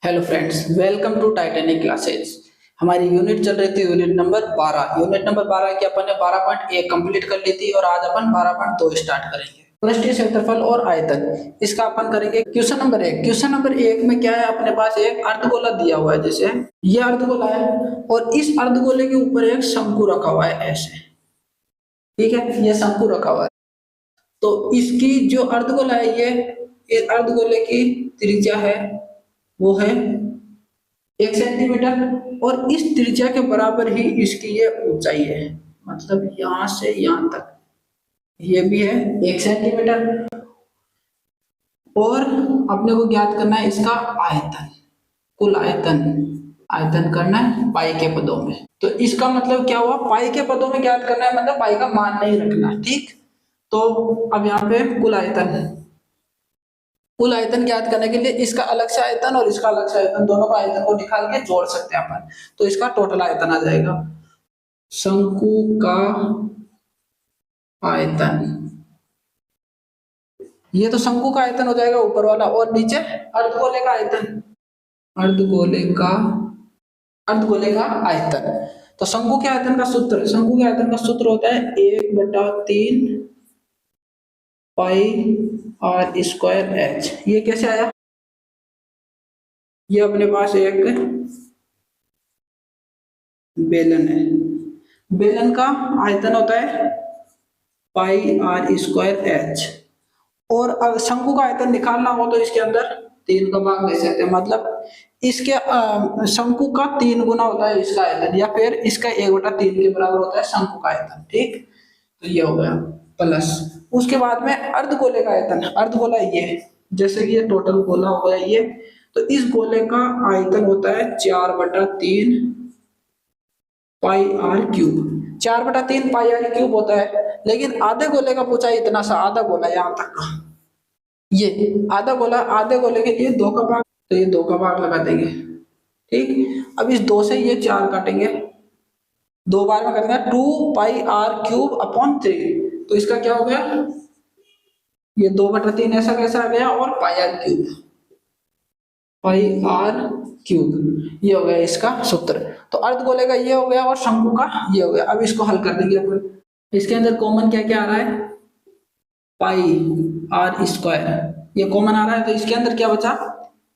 Hello friends, welcome to Titanic classes. हमारी unit चल रही थी यूनिट नंबर 12। यूनिट नंबर 12 की अपन ने 12.1 कंप्लीट कर ली थी और आज अपन 12.2 स्टार्ट करेंगे। पृष्ठीय क्षेत्रफल और आयतन, इसका अपन करेंगे क्वेश्चन नंबर 1। क्वेश्चन नंबर 1 में क्या है, अपने पास एक अर्धगोला दिया हुआ है। जैसे ये अर्धगोला है और इस अर्धगोले के ऊपर एक शंकु रखा हुआ है ऐसे। ठीक है, ये शंकु रखा हुआ है। तो इसकी जो अर्धगोला है, ये अर्धगोले की त्रिज्या है, वो है 1 सेंटीमीटर और इस त्रिज्या के बराबर ही इसकी ये ऊंचाई है। मतलब यहां से यहां तक ये भी है 1 सेंटीमीटर। और अपने को ज्ञात करना है इसका आयतन, कुल आयतन। आयतन करना है पाई के पदों में। तो इसका मतलब क्या हुआ, पाई के पदों में ज्ञात करना है, मतलब पाई का मान नहीं रखना। ठीक, तो अब यहाँ पे कुल आयतन, कुल आयतन ज्ञात करने के लिए इसका अलग से आयतन और इसका अलग से आयतन, दोनों का आयतन को निकाल के जोड़ सकते हैं अपन। तो इसका टोटल आयतन आ जाएगा शंकु का आयतन। ये तो शंकु का आयतन हो जाएगा ऊपर वाला, और नीचे अर्धगोले का आयतन, अर्धगोले का अर्धगोले का आयतन। तो शंकु के आयतन का सूत्र, शंकु के आयतन का सूत्र होता है 1/3 पाई आर स्क्वायर एच। ये कैसे आया, ये अपने पास एक बेलन है, बेलन का आयतन होता है पाई आर स्क्वायर एच। और अगर शंकु का आयतन निकालना हो तो इसके अंदर 3 का भाग दे सकते हैं। मतलब इसके शंकु का 3 गुना होता है इसका आयतन, या फिर इसका 1/3 के बराबर होता है शंकु का आयतन। ठीक, तो ये हो गया प्लस। उसके बाद में अर्धगोले का आयतन, अर्धगोला ये, जैसे कि ये टोटल गोला हो गया ये, तो इस गोले का आयतन होता है 4/3 pi R cube. 4/3 pi R cube होता है। लेकिन आधे गोले का पूछा इतना सा, आधा गोला यहाँ तक का, ये आधा गोला, आधे गोले के लिए 2 का भाग, तो ये 2 का भाग लगा देंगे। ठीक, अब इस 2 से ये 4 काटेंगे, 2 बार में करेंगे 2 पाई आर क्यूब अपॉन 3। तो इसका क्या हो गया, ये 2/3 ऐसा कैसा आ गया, और pi R cube, pi R cube, ये हो गया इसका सूत्र। तो अर्धगोले का ये हो गया और शंकु का ये हो गया। अब इसको हल कर देंगे अपन। इसके अंदर कॉमन क्या क्या आ रहा है, पाई आर स्क्वायर, ये कॉमन आ रहा है। तो इसके अंदर क्या बचा,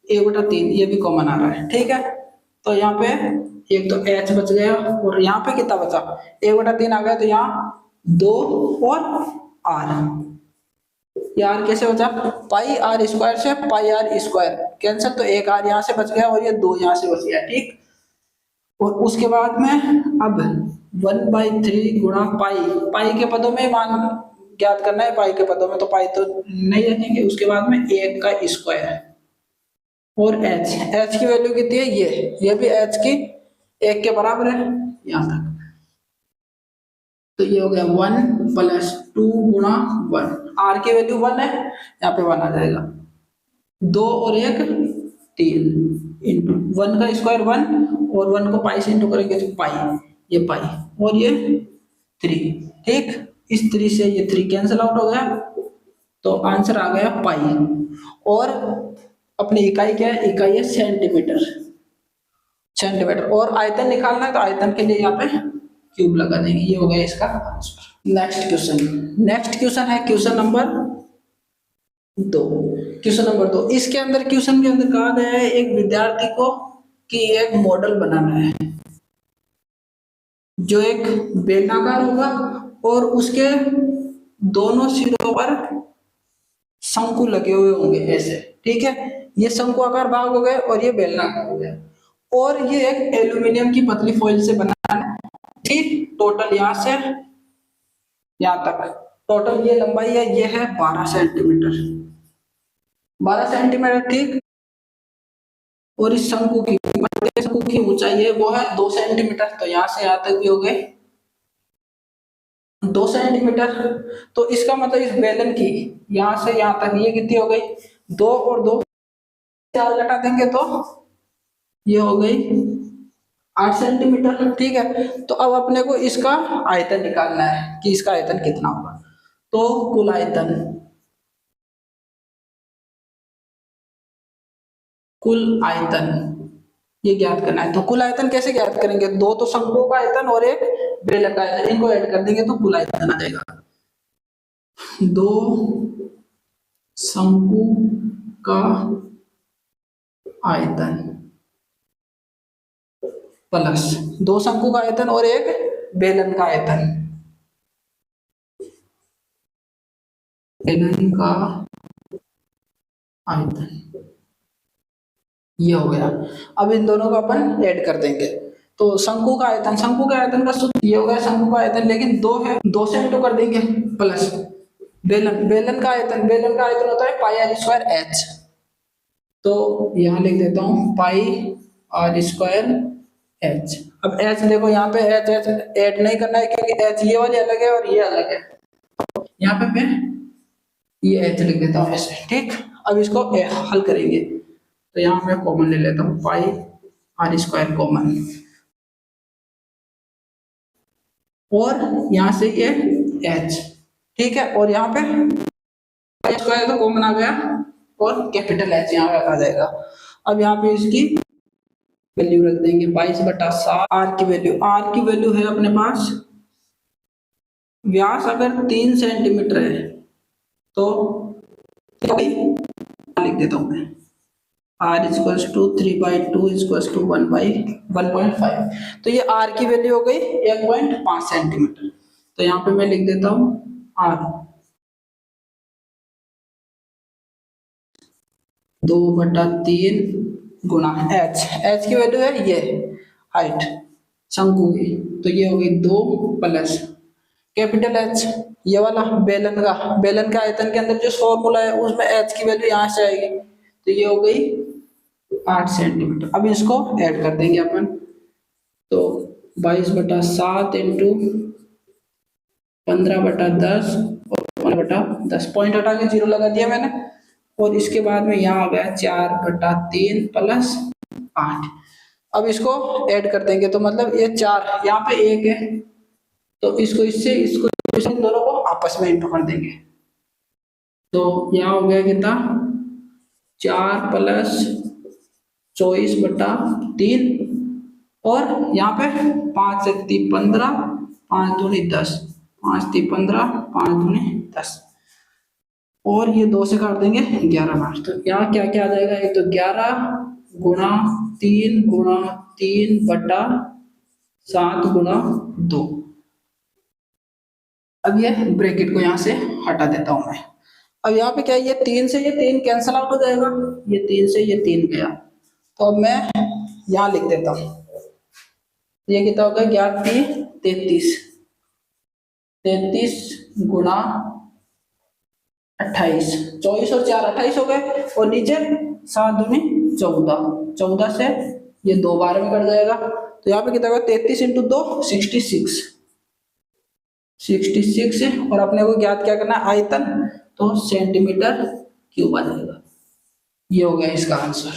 1/3, ये भी कॉमन आ रहा है। ठीक है, तो यहाँ पे एक तो एच बच गया, और यहाँ पे कितना बचा, 1/3 आ गया, तो यहाँ 2 और आर। यार कैसे बचा, पाई आर स्क्वायर से पाई आर स्क्वायर कैंसिल, तो एक आर यहाँ से बच गया और ये 2 यहाँ से बच गया। ठीक, और उसके बाद में अब 1/3 गुणा पाई, पाई के पदों में मान ज्ञात करना है, पाई के पदों में तो पाई तो नहीं रखेंगे। उसके बाद में 1 का स्क्वायर और एच, एच की वैल्यू कितनी है, ये भी एच की 1 के बराबर है यहाँ तक। तो ये हो गया 1+2 गुणा 1, आर की वैल्यू 1 है, यहाँ पे 1 आ जाएगा, 2 और 1 3, इंटू 1 का स्क्वायर 1, और 1 को पाई से इंटू करेंगे तो पाई, ये पाई और ये 3। ठीक, इस 3 से ये 3 कैंसिल आउट हो गया, तो आंसर आ गया पाई। और अपनी इकाई क्या है, इकाई है सेंटीमीटर, सेंटीमीटर। और आयतन निकालना है तो आयतन के लिए यहाँ पे क्यूब लगा देंगे। ये हो गया इसका answer. Next question, next question है क्वेश्चन नंबर 2। क्वेश्चन नंबर 2, इसके अंदर क्वेश्चन के अंदर कहा गया है एक विद्यार्थी को कि एक मॉडल बनाना है जो एक बेलनाकार होगा और उसके दोनों सिरों पर शंकु लगे हुए होंगे ऐसे। ठीक है, ये शंकु आकार भाग हो गए और ये बेलनाकार हो गया, और ये एक एल्यूमिनियम की पतली फॉइल से बना है। ठीक, टोटल यहाँ से यहाँ तक टोटल ये लंबाई है, ये है 12 सेंटीमीटर, 12 सेंटीमीटर। ठीक, और इस शंकु की ऊंचाई है वो है 2 सेंटीमीटर, तो यहाँ से यहाँ तक भी हो गए 2 सेंटीमीटर। तो इसका मतलब इस बेलन की यहाँ से यहाँ तक ये कितनी हो गई, 2 और 2 4 घटा देंगे तो ये हो गई 8 सेंटीमीटर। ठीक है, तो अब अपने को इसका आयतन निकालना है कि इसका आयतन कितना होगा। तो कुल आयतन, कुल आयतन ये ज्ञात करना है। तो कुल आयतन कैसे ज्ञात करेंगे? दो तो शंकुओं का आयतन और एक बेलन का आयतन, इनको ऐड कर देंगे तो कुल आयतन आ जाएगा। दो शंकु का आयतन प्लस दो शंकु का आयतन और एक बेलन का आयतन, बेलन का आयतन ये हो गया। अब इन दोनों को अपन ऐड कर देंगे तो शंकु का आयतन, शंकु के आयतन का सूत्र ये हो गया शंकु का आयतन, लेकिन दो है, दो से इंटू कर देंगे प्लस बेलन, बेलन का आयतन, बेलन का आयतन होता है पाई आर स्क्वायर एच। तो यहां लिख देता हूं पाई आर स्क्वायर एच। अब एच देखो यहाँ पे एच एच ऐड नहीं करना है क्योंकि एच ये वाली अलग है और ये अलग है। यहाँ पे मैं ये एच लिख देता हूँ ऐसे, ठीक। अब इसको हल करेंगे तो यहाँ मैं कॉमन ले लेता हूँ पाई आर स्क्वायर कॉमन, और यहाँ से ये एच, ठीक है। और यहाँ पे पाई स्क्वायर तो कॉमन आ गया और कैपिटल एच यहाँ आ जाएगा। अब यहाँ पे इसकी वैल्यू रख देंगे 22/7। आर की वैल्यू है अपने पास, व्यास अगर 3 सेंटीमीटर है तो लिख देता हूं मैं r equals to 3/2 equals to 1/1.5। तो ये r की वैल्यू हो गई 1.5 सेंटीमीटर। तो यहाँ पे मैं लिख देता हूँ r 2/3 गुणा h की वैल्यू है ये हाइट शंकु की, तो ये हो गई 2 प्लस कैपिटल एच ये वाला बेलन का आयतन के अंदर जो फॉर्मूला है उसमें एच की वैल्यू यहाँ से आएगी, तो ये हो गई 8 सेंटीमीटर। अब इसको ऐड कर देंगे अपन, तो 22/7 इंटू 15/10 और 15/10, पॉइंट हटा के 0 लगा दिया मैंने, और इसके बाद में यहाँ आ गया 4/3 प्लस 8। अब इसको ऐड कर देंगे तो मतलब ये 4 यहाँ पे 1 है तो इसको इससे इसको इन दोनों को आपस में इंटू कर देंगे। तो यहाँ हो गया कितना 4 प्लस 24/3 और यहाँ पे 5 से 3 15, 5 दूनी 10, 5 3 15, 5 दूनी 10, और ये 2 से काट देंगे 11 बार। तो यहाँ क्या क्या आ जाएगा, एक तो 11 गुणा 3 गुणा 3/7 गुणा 2। अब ये ब्रैकेट को यहाँ से हटा देता हूं मैं। अब यहाँ पे क्या है, ये 3 से ये 3 कैंसल आउट हो जाएगा, ये 3 से ये 3 गया, तो अब मैं यहाँ लिख देता हूँ, ये कितना होगा 33 गुणा 28, 24 और 4 28 हो गए, और नीचे 7 दूनी 14, 14 से ये 2 बार में कट जाएगा, तो यहाँ पे कितना होगा 33 इंटू 2 66 है, और अपने को ज्ञात क्या करना है आयतन, तो सेंटीमीटर क्यूब आ जाएगा। ये हो गया इसका आंसर।